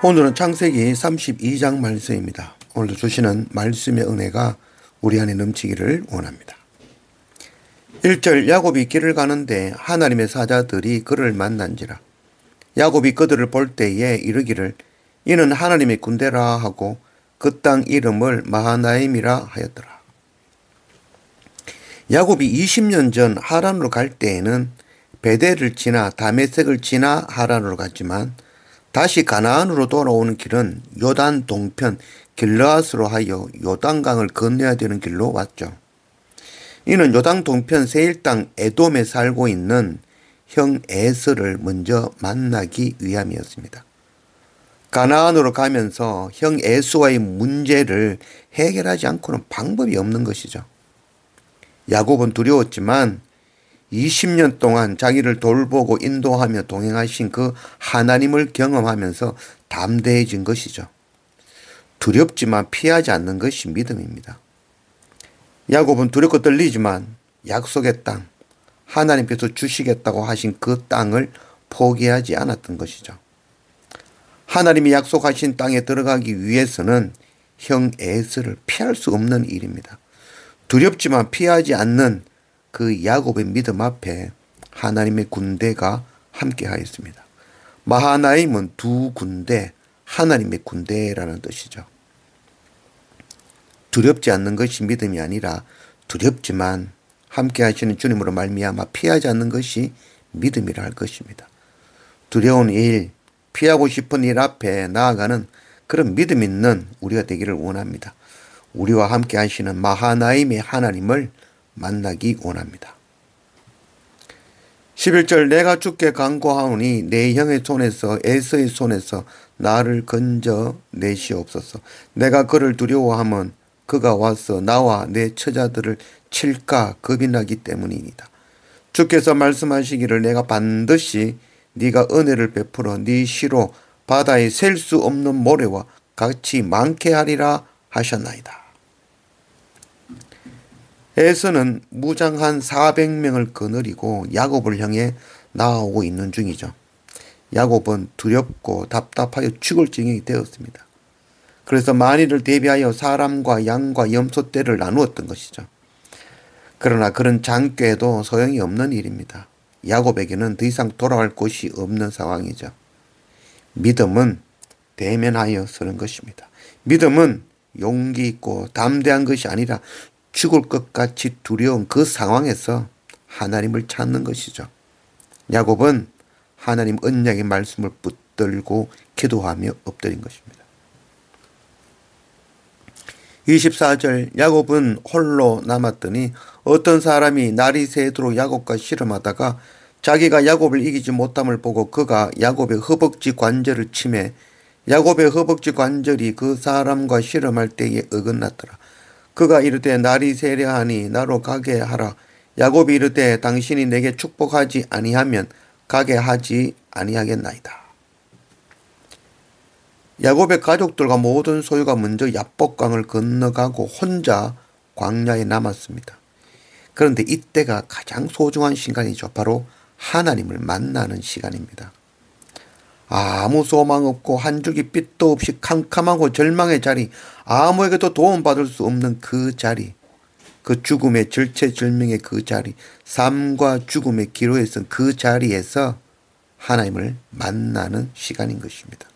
오늘은 창세기 32장 말씀입니다. 오늘도 주시는 말씀의 은혜가 우리 안에 넘치기를 원합니다. 1절 야곱이 길을 가는데 하나님의 사자들이 그를 만난지라. 야곱이 그들을 볼 때에 이르기를 이는 하나님의 군대라 하고 그 땅 이름을 마하나임이라 하였더라. 야곱이 20년 전 하란으로 갈 때에는 베델을 지나 다메섹을 지나 하란으로 갔지만 다시 가나안으로 돌아오는 길은 요단 동편 길르앗으로 하여 요단강을 건너야 되는 길로 왔죠. 이는 요단 동편 세일 땅 에돔에 살고 있는 형 에서를 먼저 만나기 위함이었습니다. 가나안으로 가면서 형 에서와의 문제를 해결하지 않고는 방법이 없는 것이죠. 야곱은 두려웠지만 20년 동안 자기를 돌보고 인도하며 동행하신 그 하나님을 경험하면서 담대해진 것이죠. 두렵지만 피하지 않는 것이 믿음입니다. 야곱은 두렵고 떨리지만 약속의 땅, 하나님께서 주시겠다고 하신 그 땅을 포기하지 않았던 것이죠. 하나님이 약속하신 땅에 들어가기 위해서는 형 에서를 피할 수 없는 일입니다. 두렵지만 피하지 않는 그 야곱의 믿음 앞에 하나님의 군대가 함께하였습니다. 마하나임은 두 군대, 하나님의 군대라는 뜻이죠. 두렵지 않는 것이 믿음이 아니라 두렵지만 함께하시는 주님으로 말미암아 피하지 않는 것이 믿음이라 할 것입니다. 두려운 일, 피하고 싶은 일 앞에 나아가는 그런 믿음 있는 우리가 되기를 원합니다. 우리와 함께하시는 마하나임의 하나님을 만나기 원합니다. 11절 내가 주께 간구하오니 내 형의 손에서 에서의 손에서 나를 건져 내시옵소서. 내가 그를 두려워하면 그가 와서 나와 내 처자들을 칠까 겁이 나기 때문이니다. 주께서 말씀하시기를 내가 반드시 네가 은혜를 베풀어 네 시로 바다에 셀 수 없는 모래와 같이 많게 하리라 하셨나이다. 에서는 무장한 400명을 거느리고 야곱을 향해 나아오고 있는 중이죠. 야곱은 두렵고 답답하여 죽을 지경이 되었습니다. 그래서 만일을 대비하여 사람과 양과 염소 떼를 나누었던 것이죠. 그러나 그런 장꾀도 소용이 없는 일입니다. 야곱에게는 더 이상 돌아갈 곳이 없는 상황이죠. 믿음은 대면하여 서는 것입니다. 믿음은 용기 있고 담대한 것이 아니라 죽을 것 같이 두려운 그 상황에서 하나님을 찾는 것이죠. 야곱은 하나님 언약의 말씀을 붙들고 기도하며 엎드린 것입니다. 24절 야곱은 홀로 남았더니 어떤 사람이 날이 새도록 야곱과 씨름하다가 자기가 야곱을 이기지 못함을 보고 그가 야곱의 허벅지 관절을 치매 야곱의 허벅지 관절이 그 사람과 씨름할 때에 어긋났더라. 그가 이르되 날이 세려하니 나로 가게 하라. 야곱이 이르되 당신이 내게 축복하지 아니하면 가게 하지 아니하겠나이다. 야곱의 가족들과 모든 소유가 먼저 야복강을 건너가고 혼자 광야에 남았습니다. 그런데 이때가 가장 소중한 시간이죠. 바로 하나님을 만나는 시간입니다. 아무 소망 없고 한 줄기 빛도 없이 캄캄하고 절망의 자리, 아무에게도 도움받을 수 없는 그 자리, 그 죽음의 절체절명의 그 자리, 삶과 죽음의 기로에 선 그 자리에서 하나님을 만나는 시간인 것입니다.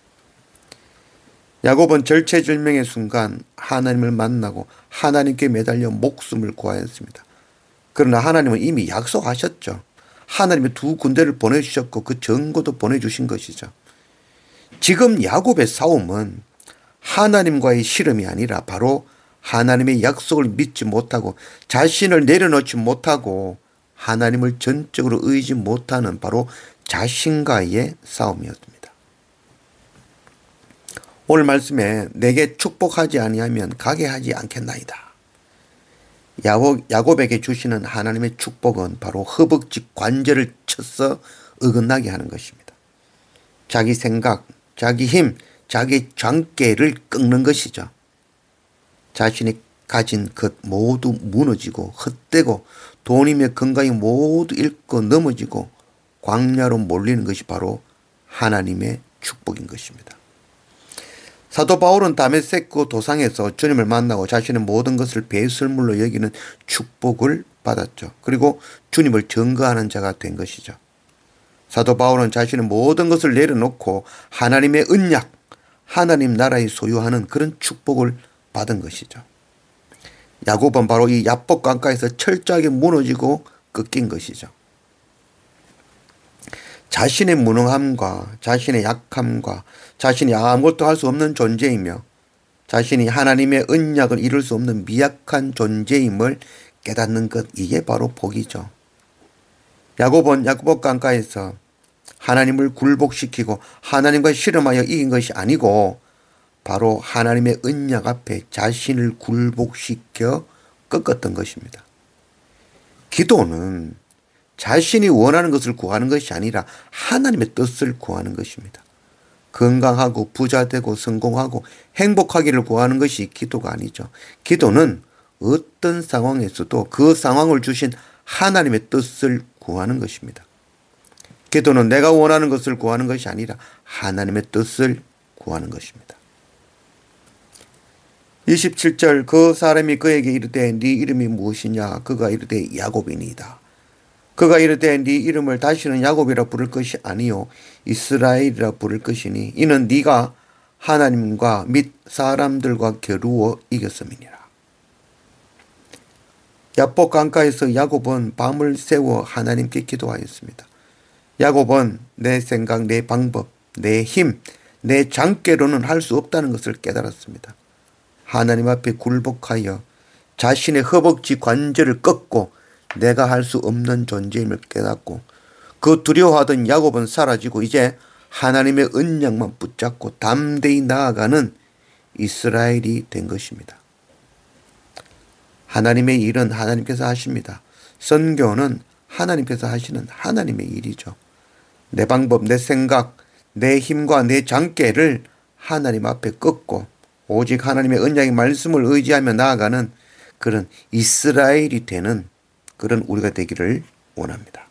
야곱은 절체절명의 순간 하나님을 만나고 하나님께 매달려 목숨을 구하였습니다. 그러나 하나님은 이미 약속하셨죠. 하나님의 두 군대를 보내주셨고 그 정보도 보내주신 것이죠. 지금 야곱의 싸움은 하나님과의 씨름이 아니라 바로 하나님의 약속을 믿지 못하고 자신을 내려놓지 못하고 하나님을 전적으로 의지 못하는 바로 자신과의 싸움이었습니다. 오늘 말씀에 내게 축복하지 아니하면 가게 하지 않겠나이다. 야곱에게 주시는 하나님의 축복은 바로 허벅지 관절을 쳐서 어긋나게 하는 것입니다. 자기 생각, 자기 힘, 자기 장깨를 꺾는 것이죠. 자신이 가진 것 모두 무너지고 헛되고 돈이며 건강이 모두 잃고 넘어지고 광야로 몰리는 것이 바로 하나님의 축복인 것입니다. 사도 바울은 다메섹 그 도상에서 주님을 만나고 자신의 모든 것을 배설물로 여기는 축복을 받았죠. 그리고 주님을 증거하는 자가 된 것이죠. 사도 바울은 자신의 모든 것을 내려놓고 하나님의 언약, 하나님 나라의 소유하는 그런 축복을 받은 것이죠. 야곱은 바로 이 야복 강가에서 철저하게 무너지고 꺾인 것이죠. 자신의 무능함과 자신의 약함과 자신이 아무것도 할 수 없는 존재이며 자신이 하나님의 언약을 이룰 수 없는 미약한 존재임을 깨닫는 것, 이게 바로 복이죠. 야곱은 야복 강가에서 하나님을 굴복시키고 하나님과 씨름하여 이긴 것이 아니고 바로 하나님의 언약 앞에 자신을 굴복시켜 꺾었던 것입니다. 기도는 자신이 원하는 것을 구하는 것이 아니라 하나님의 뜻을 구하는 것입니다. 건강하고 부자되고 성공하고 행복하기를 구하는 것이 기도가 아니죠. 기도는 어떤 상황에서도 그 상황을 주신 하나님의 뜻을 구하는 것입니다. 기도는 내가 원하는 것을 구하는 것이 아니라 하나님의 뜻을 구하는 것입니다. 27절 그 사람이 그에게 이르되 네 이름이 무엇이냐? 그가 이르되 야곱이니이다. 그가 이르되 네 이름을 다시는 야곱이라 부를 것이 아니요 이스라엘이라 부를 것이니 이는 네가 하나님과 및 사람들과 겨루어 이겼음이니라. 야복 강가에서 야곱은 밤을 새워 하나님께 기도하였습니다. 야곱은 내 생각, 내 방법, 내 힘, 내 장깨로는 할 수 없다는 것을 깨달았습니다. 하나님 앞에 굴복하여 자신의 허벅지 관절을 꺾고 내가 할 수 없는 존재임을 깨닫고 그 두려워하던 야곱은 사라지고 이제 하나님의 언약만 붙잡고 담대히 나아가는 이스라엘이 된 것입니다. 하나님의 일은 하나님께서 하십니다. 선교는 하나님께서 하시는 하나님의 일이죠. 내 방법, 내 생각, 내 힘과 내 장깨를 하나님 앞에 꺾고 오직 하나님의 언약의 말씀을 의지하며 나아가는 그런 이스라엘이 되는 그런 우리가 되기를 원합니다.